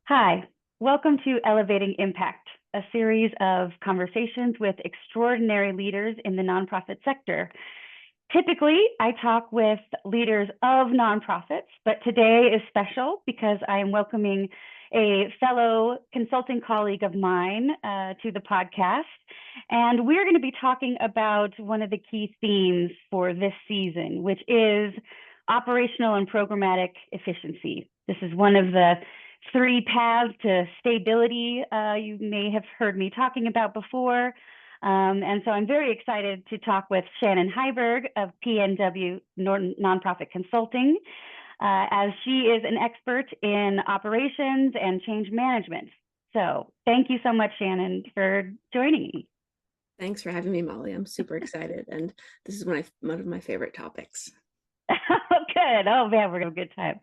Hi, welcome to Elevating Impact, a series of conversations with extraordinary leaders in the nonprofit sector. Typically, I talk with leaders of nonprofits, but today is special because I am welcoming a fellow consulting colleague of mine to the podcast. And we're going to be talking about one of the key themes for this season, which is operational and programmatic efficiency. This is one of the three paths to stability you may have heard me talking about before. And so I'm very excited to talk with Shannon Heiberg of PNW Nonprofit Consulting, as she is an expert in operations and change management. So thank you so much, Shannon, for joining me. Thanks for having me, Molly. I'm super excited. And this is one of my favorite topics. Good. Oh, man, we're going to have a good time.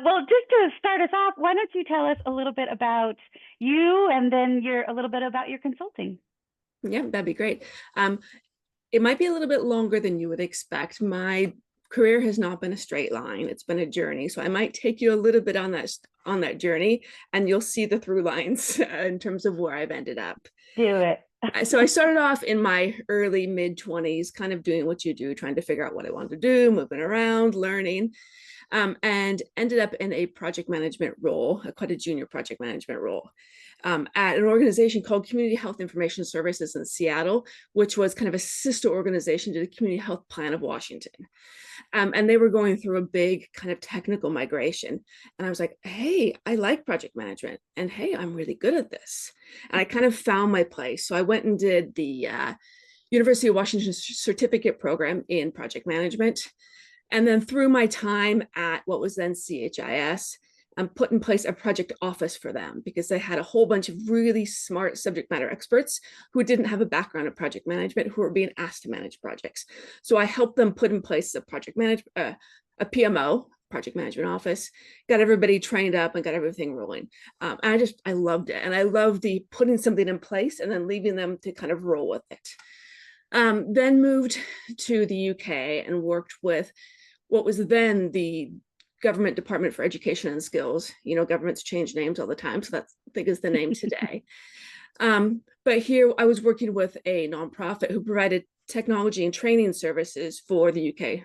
Well, just to start us off, why don't you tell us a little bit about you and then a little bit about your consulting? Yeah, that'd be great. It might be a little bit longer than you would expect. My career has not been a straight line. It's been a journey. So I might take you a little bit on that journey, and you'll see the through lines in terms of where I've ended up. Do it. So I started off in my early mid-20s, kind of doing what you do, trying to figure out what I wanted to do, moving around, learning, and ended up in a project management role, quite a junior project management role, at an organization called Community Health Information Services in Seattle, which was kind of a sister organization to the Community Health Plan of Washington. And they were going through a big kind of technical migration. And I was like, hey, I like project management. And hey, I'm really good at this. And I kind of found my place. So I went and did the University of Washington certificate program in project management. And then through my time at what was then CHIS, put in place a project office for them because they had a whole bunch of really smart subject matter experts who didn't have a background in project management who were being asked to manage projects. So I helped them put in place a a PMO, project management office, got everybody trained up and got everything rolling. And I loved it. And I loved the putting something in place and then leaving them to kind of roll with it. Then moved to the UK and worked with what was then the Government Department for Education and Skills. You know, governments change names all the time, so that's, I think, is the name today. But here I was working with a nonprofit who provided technology and training services for the UK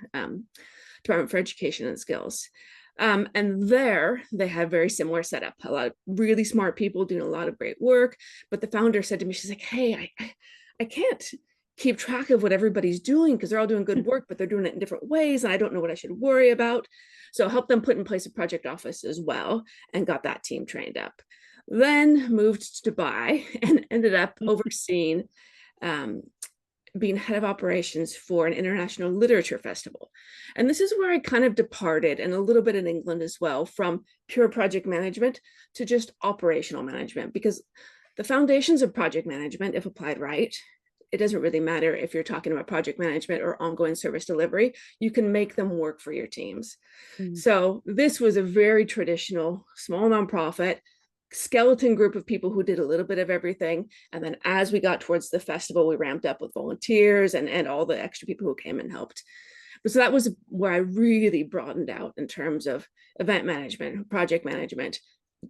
Department for Education and Skills. And there they had a very similar setup, a lot of really smart people doing a lot of great work. But the founder said to me, she's like, hey, I can't keep track of what everybody's doing because they're all doing good work, but they're doing it in different ways. And I don't know what I should worry about. So helped them put in place a project office as well and got that team trained up. Then moved to Dubai and ended up overseeing being head of operations for an international literature festival. And this is where I kind of departed, and a little bit in England as well, from pure project management to just operational management, because the foundations of project management, if applied right, it doesn't really matter if you're talking about project management or ongoing service delivery, you can make them work for your teams. Mm-hmm. So this was a very traditional small nonprofit skeleton group of people who did a little bit of everything. And then as we got towards the festival, we ramped up with volunteers and all the extra people who came and helped. So that was where I really broadened out in terms of event management, project management,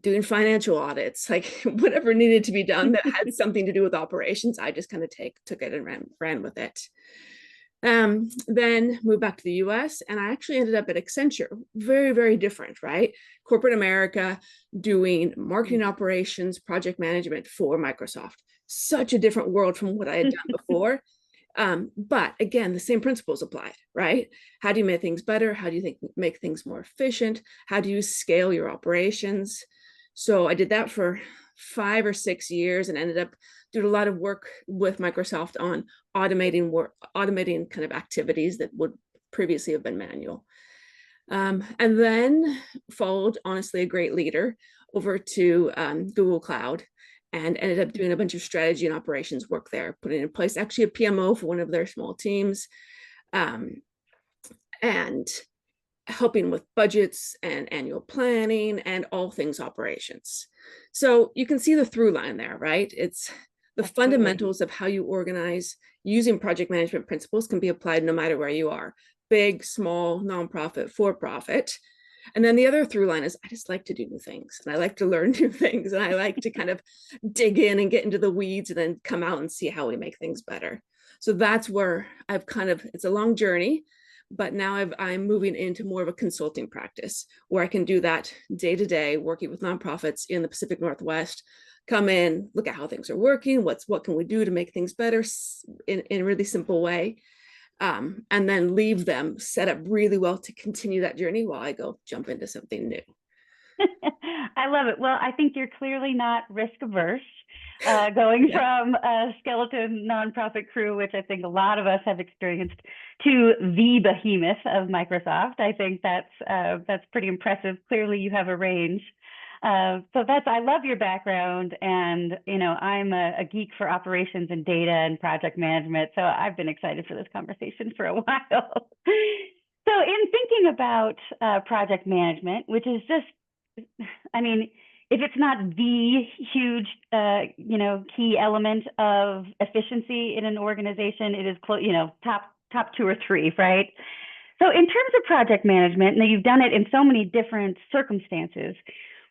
doing financial audits, like whatever needed to be done that had something to do with operations. I just kind of took it and ran with it. Then moved back to the US, and I actually ended up at Accenture. Very, very different, right? Corporate America, doing marketing operations, project management for Microsoft. Such a different world from what I had done before. But again, the same principles applied, right? How do you make things better? How do you make things more efficient? How do you scale your operations? So I did that for 5 or 6 years and ended up doing a lot of work with Microsoft on automating kind of activities that would previously have been manual. And then followed, honestly, a great leader over to Google Cloud and ended up doing a bunch of strategy and operations work there, putting in place actually a PMO for one of their small teams, and helping with budgets and annual planning and all things operations. So you can see the through line there, right? It's the fundamentals of how you organize using project management principles can be applied no matter where you are, big, small, nonprofit, for-profit. And then the other through line is I just like to do new things, and I like to learn new things, and I like to kind of dig in and get into the weeds and then come out and see how we make things better. So that's where I've kind of, it's a long journey, but now I'm moving into more of a consulting practice where I can do that day to day, working with nonprofits in the Pacific Northwest, come in, look at how things are working, what can we do to make things better in a really simple way, and then leave them set up really well to continue that journey while I go jump into something new. I love it. Well, I think you're clearly not risk averse. Going Yeah. from a skeleton nonprofit crew, which I think a lot of us have experienced, to the behemoth of Microsoft. I think that's pretty impressive. Clearly, you have a range. So I love your background, and I'm a geek for operations and data and project management. So I've been excited for this conversation for a while. So in thinking about project management, which is just, I mean, if it's not the huge, key element of efficiency in an organization, it is, top two or three, right? So in terms of project management, now you've done it in so many different circumstances.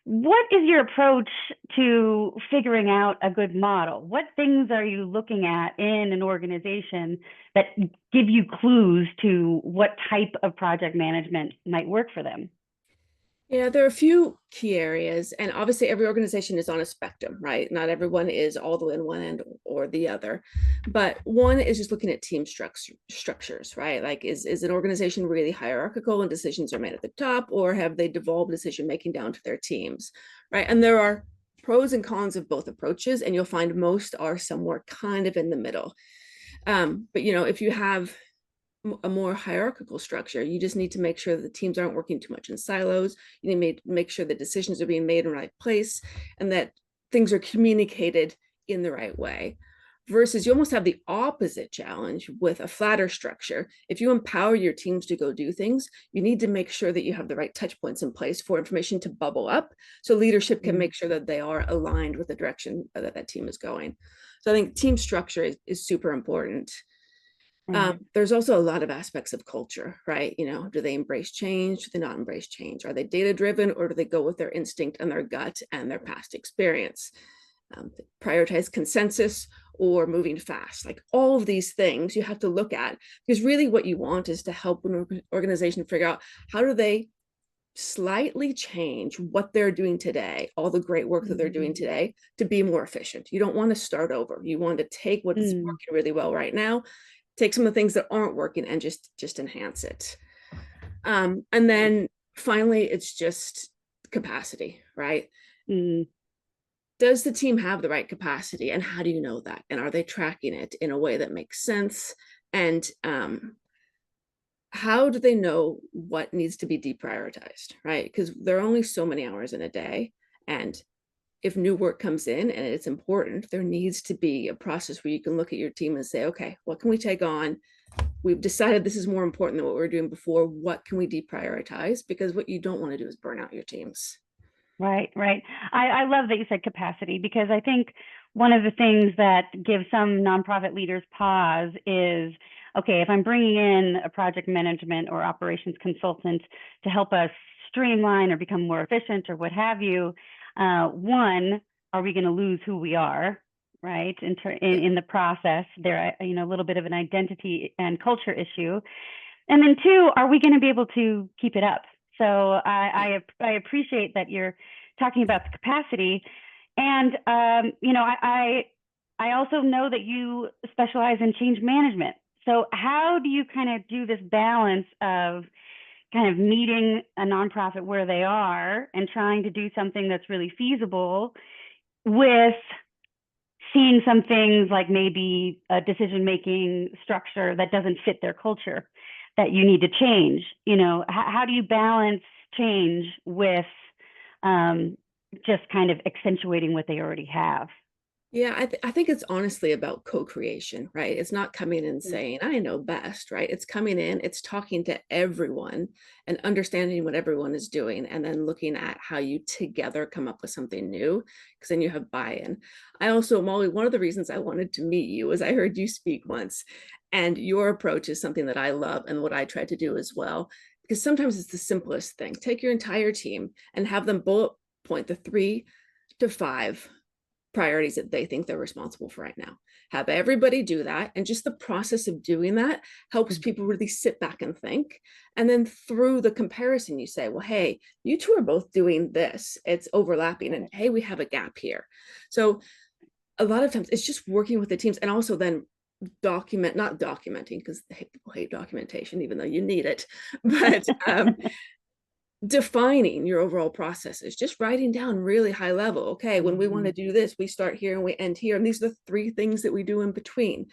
What is your approach to figuring out a good model? What things are you looking at in an organization that give you clues to what type of project management might work for them? Yeah, there are a few key areas, and obviously every organization is on a spectrum, right? Not everyone is all the way in one end or the other. But one is just looking at team structures, right? Like is an organization really hierarchical and decisions are made at the top, or have they devolved decision making down to their teams, right? And there are pros and cons of both approaches, and you'll find most are somewhere kind of in the middle. But if you have a more hierarchical structure, you just need to make sure that the teams aren't working too much in silos. You need to make sure that decisions are being made in the right place and that things are communicated in the right way. Versus you almost have the opposite challenge with a flatter structure. If you empower your teams to go do things, you need to make sure that you have the right touch points in place for information to bubble up so leadership can make sure that they are aligned with the direction that team is going. So I think team structure is super important. Right. There's also a lot of aspects of culture, right? Do they embrace change? Do they not embrace change? Are they data driven, or do they go with their instinct and their gut and their past experience? Prioritize consensus or moving fast? Like all of these things you have to look at, because really what you want is to help an organization figure out how do they slightly change what they're doing today, all the great work that they're doing today, to be more efficient. You don't want to start over. You want to take what's working really well right now, take some of the things that aren't working and just enhance it. And then finally, it's just capacity, right? Does the team have the right capacity, and how do you know that? And are they tracking it in a way that makes sense? And how do they know what needs to be deprioritized, right? Because there are only so many hours in a day, and if new work comes in and it's important, there needs to be a process where you can look at your team and say, okay, what can we take on? We've decided this is more important than what we were doing before. What can we deprioritize? Because what you don't want to do is burn out your teams. Right, right. I love that you said capacity, because I think one of the things that gives some nonprofit leaders pause is, okay, if I'm bringing in a project management or operations consultant to help us streamline or become more efficient or what have you, one, are we going to lose who we are, right? In the process, there, a little bit of an identity and culture issue. And then two, are we going to be able to keep it up? So I appreciate that you're talking about the capacity, and I also know that you specialize in change management. So how do you kind of do this balance of kind of meeting a nonprofit where they are and trying to do something that's really feasible with seeing some things like maybe a decision-making structure that doesn't fit their culture that you need to change? How do you balance change with just kind of accentuating what they already have? Yeah, I think it's honestly about co-creation, right? It's not coming in saying, I know best, right? It's coming in, it's talking to everyone and understanding what everyone is doing, and then looking at how you together come up with something new, because then you have buy-in. I also, Molly, one of the reasons I wanted to meet you was I heard you speak once, and your approach is something that I love and what I try to do as well. because sometimes it's the simplest thing. Take your entire team and have them bullet point the 3 to 5 priorities that they think they're responsible for right now. Have everybody do that. And just the process of doing that helps people really sit back and think. And then through the comparison, you say, well, hey, you two are both doing this. It's overlapping. And hey, we have a gap here. So a lot of times it's just working with the teams, and also then not documenting, because people hate documentation, even though you need it, but defining your overall processes, just writing down really high level. Okay, when we want to do this, we start here and we end here. And these are the 3 things that we do in between.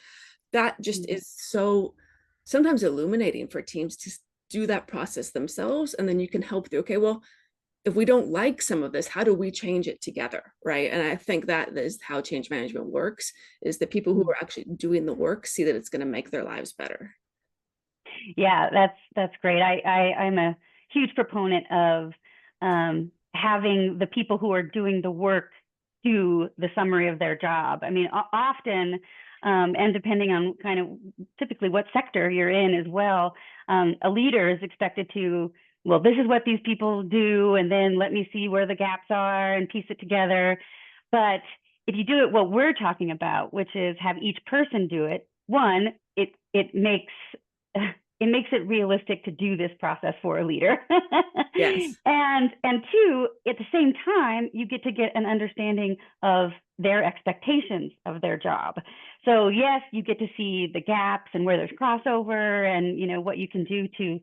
That just is so sometimes illuminating for teams to do that process themselves. And then you can help through, okay, well, if we don't like some of this, how do we change it together, right? And I think that is how change management works, is that people who are actually doing the work see that it's going to make their lives better. Yeah, that's great. I'm a huge proponent of having the people who are doing the work do the summary of their job. I mean, often, and depending on kind of typically what sector you're in as well, a leader is expected to, well, this is what these people do, and then let me see where the gaps are and piece it together. But if you do it what we're talking about, which is have each person do it, one, it makes it realistic to do this process for a leader. Yes. And two, at the same time, you get to get an understanding of their expectations of their job. So yes, you get to see the gaps and where there's crossover and, you know, what you can do to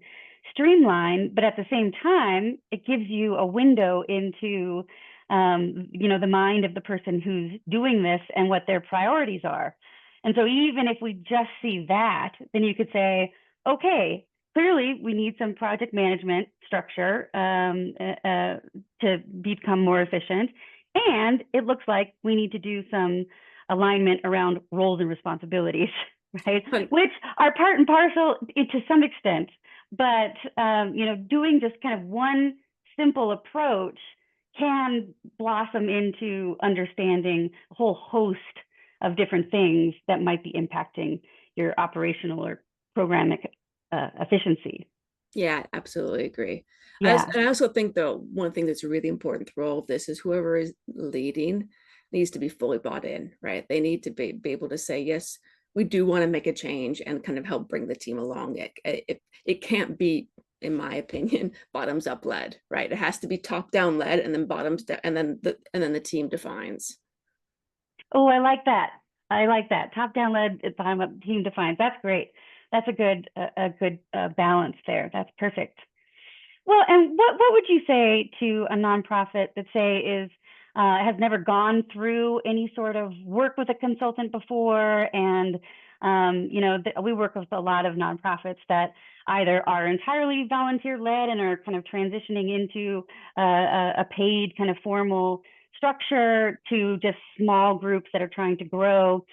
streamline, but at the same time, it gives you a window into, you know, the mind of the person who's doing this and what their priorities are. And so even if we just see that, then you could say, okay, clearly we need some project management structure to become more efficient. And it looks like we need to do some alignment around roles and responsibilities, right? Which are part and parcel to some extent. But, you know, doing just kind of one simple approach can blossom into understanding a whole host of different things that might be impacting your operational or programmatic efficiency. Yeah, absolutely agree. Yeah. I also think, though, one thing that's really important through all of this is whoever is leading needs to be fully bought in, right? They need to be able to say, yes, we do want to make a change, and kind of help bring the team along. It can't be, in my opinion, bottoms up led, right? It has to be top down led, and then bottoms down, and then the team defines. Oh, I like that. I like that. Top down led, bottom up, team defines. That's great. That's a good balance there. That's perfect. Well, and what would you say to a nonprofit that say is has never gone through any sort of work with a consultant before, and you know, we work with a lot of nonprofits that either are entirely volunteer led and are kind of transitioning into a paid kind of formal structure, to just small groups that are trying to grow.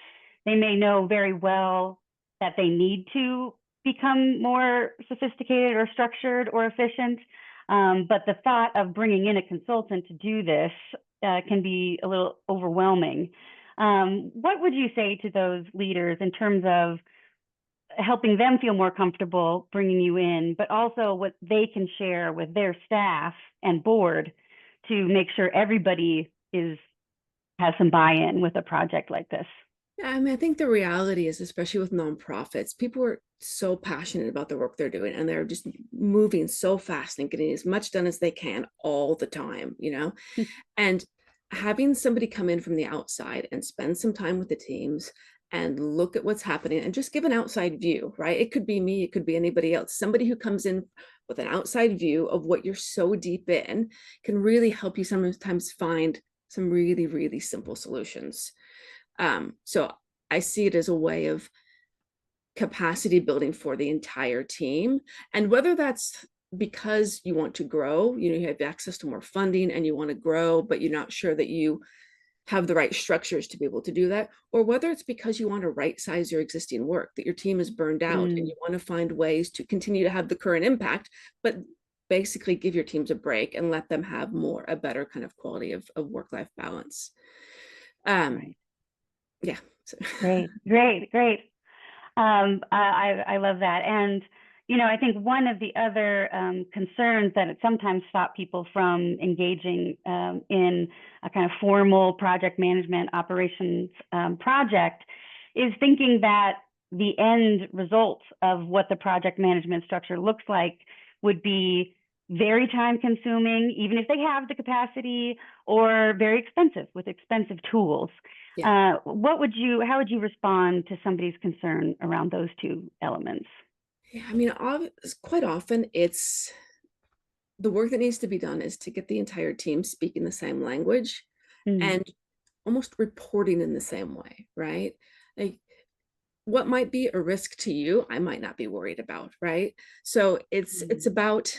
They may know very well that they need to become more sophisticated or structured or efficient. But the thought of bringing in a consultant to do this can be a little overwhelming. What would you say to those leaders in terms of helping them feel more comfortable bringing you in, but also what they can share with their staff and board to make sure everybody has some buy-in with a project like this? Yeah, I mean, I think the reality is, especially with nonprofits, people are so passionate about the work they're doing, and they're just moving so fast and getting as much done as they can all the time, you know? And having somebody come in from the outside and spend some time with the teams and look at what's happening and just give an outside view, right? It could be me, it could be anybody else. Somebody who comes in with an outside view of what you're so deep in can really help you sometimes find some really, really simple solutions. So I see it as a way of capacity building for the entire team. And whether that's because you want to grow, you know, you have access to more funding and you want to grow, but you're not sure that you have the right structures to be able to do that, or whether it's because you want to right size your existing work, that your team is burned out and you want to find ways to continue to have the current impact, but basically give your teams a break and let them have a better kind of quality of work-life balance. Right. Yeah. Great. I love that. And I think one of the other concerns that it sometimes stop people from engaging in a kind of formal project management operations project is thinking that the end result of what the project management structure looks like would be very time consuming, even if they have the capacity, or very expensive with expensive tools. Yeah. How would you respond to somebody's concern around those two elements? Yeah, I mean, quite often it's the work that needs to be done is to get the entire team speaking the same language Mm, and almost reporting in the same way, right? Like what might be a risk to you, I might not be worried about, right? So it's mm, about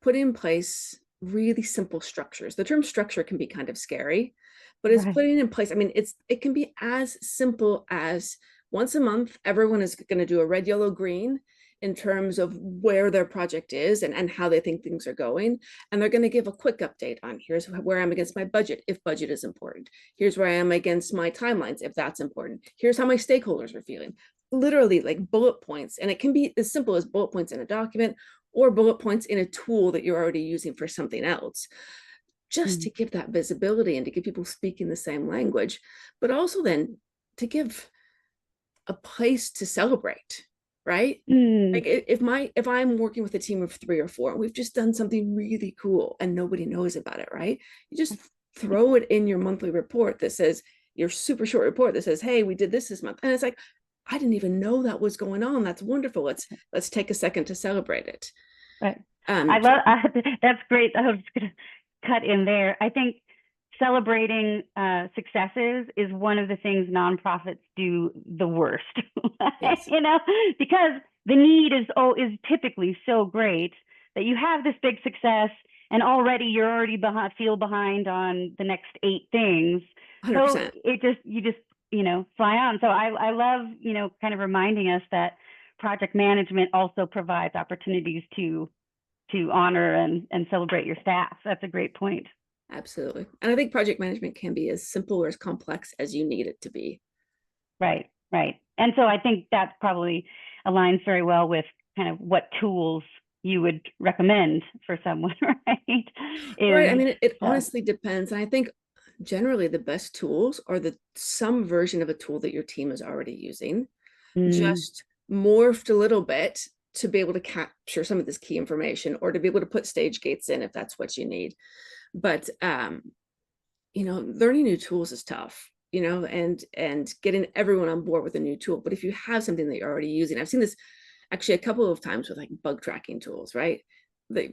putting in place really simple structures. The term structure can be kind of scary, but it's right. putting in place. I mean, it can be as simple as once a month, everyone is going to do a red, yellow, green in terms of where their project is and how they think things are going. And they're going to give a quick update on here's where I'm against my budget, if budget is important. Here's where I am against my timelines, if that's important. Here's how my stakeholders are feeling. Literally like bullet points. And it can be as simple as bullet points in a document or bullet points in a tool that you're already using for something else, just Mm, to give that visibility and to get people speaking the same language, but also then to give a place to celebrate, right? mm, Like if I'm working with a team of 3 or 4, and we've just done something really cool and nobody knows about it, right? You just throw it in your monthly report that says your super short report that says, "Hey, we did this month," and it's like, I didn't even know that was going on. That's wonderful. Let's take a second to celebrate it. right. I Um, love that's great. I was just gonna cut in there. I think celebrating successes is one of the things nonprofits do the worst. yes, you know, because the need is typically so great that you have this big success and you're already feel behind on the next 8 things. So 100%. you just fly on. So I love kind of reminding us that project management also provides opportunities to honor and celebrate your staff. That's a great point. Absolutely. And I think project management can be as simple or as complex as you need it to be. Right, right. And so I think that probably aligns very well with kind of what tools you would recommend for someone, right? Right. I Is mean, it uh, honestly depends. And I think generally the best tools are some version of a tool that your team is already using, mm, just morphed a little bit to be able to capture some of this key information or to be able to put stage gates in if that's what you need. But learning new tools is tough, and getting everyone on board with a new tool. But if you have something that you're already using, I've seen this actually a couple of times with like bug tracking tools, right?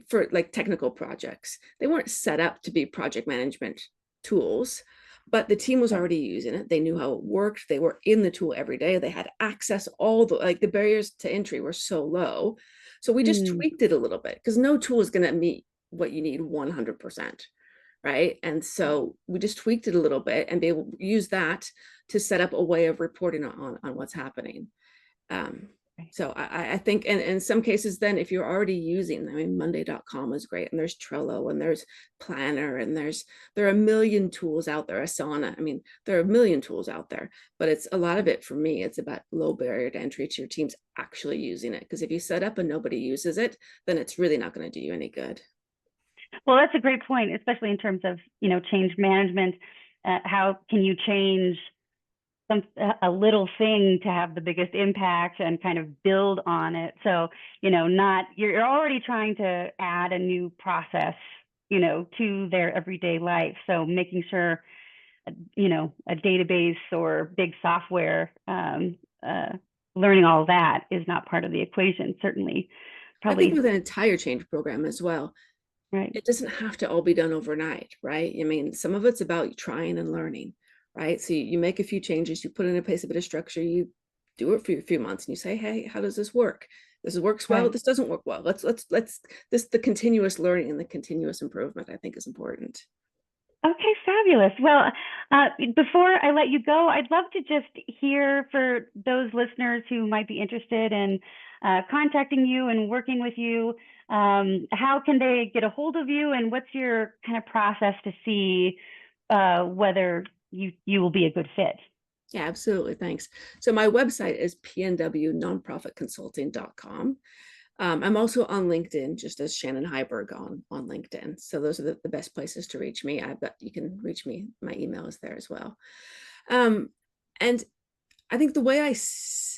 For like technical projects, they weren't set up to be project management tools, but the team was right. already using it. They knew how it worked. They were in the tool every day. They had access. All the barriers to entry were so low. So we just Mm, tweaked it a little bit because no tool is going to meet what you need 100%. Right. And so we just tweaked it a little bit and be able to use that to set up a way of reporting on what's happening. Um, right. so I think in some cases, then if you're already using, I mean, Monday.com is great, and there's Trello, and there's Planner, and there are a million tools out there. Asana, I mean, there are a million tools out there, but it's a lot of it for me. It's about low barrier to entry to your teams actually using it. Because if you set up and nobody uses it, then it's really not going to do you any good. Well, that's a great point, especially in terms of change management. How can you change a little thing to have the biggest impact and kind of build on it? So not you're already trying to add a new process to their everyday life. So making sure a database or big software, learning all of that is not part of the equation. Certainly, I think probably with an entire change program as well, right. it doesn't have to all be done overnight, right? I mean, some of it's about trying and learning, right? So you make a few changes, you put in place a bit of structure, you do it for a few months, and you say, hey, how does this work? This works well, Right. this doesn't work well. Let's this the continuous learning and the continuous improvement, I think, is important. Okay, fabulous. Well, before I let you go, I'd love to just hear for those listeners who might be interested in contacting you and working with you. How can they get a hold of you, and what's your kind of process to see whether you will be a good fit? Yeah, absolutely. Thanks. So my website is PNW Nonprofit Consulting.com. I'm also on LinkedIn, just as Shannon Heiberg on LinkedIn. So those are the best places to reach me. You can reach me. My email is there as well. And I think the way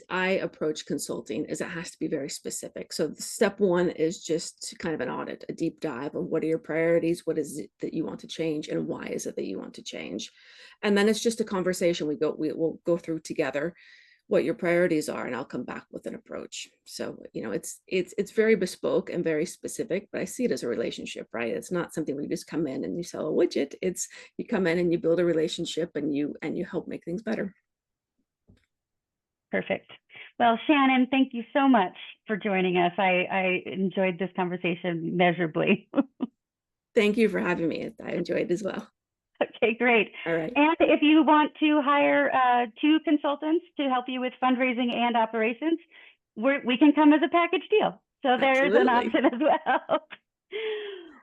I approach consulting is it has to be very specific. So step one is just kind of an audit, a deep dive of what are your priorities, what is it that you want to change, and why is it that you want to change. And then it's just a conversation we will go through together what your priorities are, and I'll come back with an approach. So, it's very bespoke and very specific, but I see it as a relationship, right? It's not something where you just come in and you sell a widget. It's you come in and you build a relationship and you help make things better. Perfect. Well, Shannon, thank you so much for joining us. I enjoyed this conversation measurably. Thank you for having me. I enjoyed it as well. Okay, great. All right. And if you want to hire 2 consultants to help you with fundraising and operations, we can come as a package deal. So there's an option as well.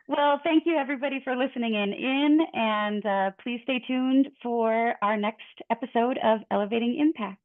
Well, thank you everybody for listening in, and please stay tuned for our next episode of Elevating Impact.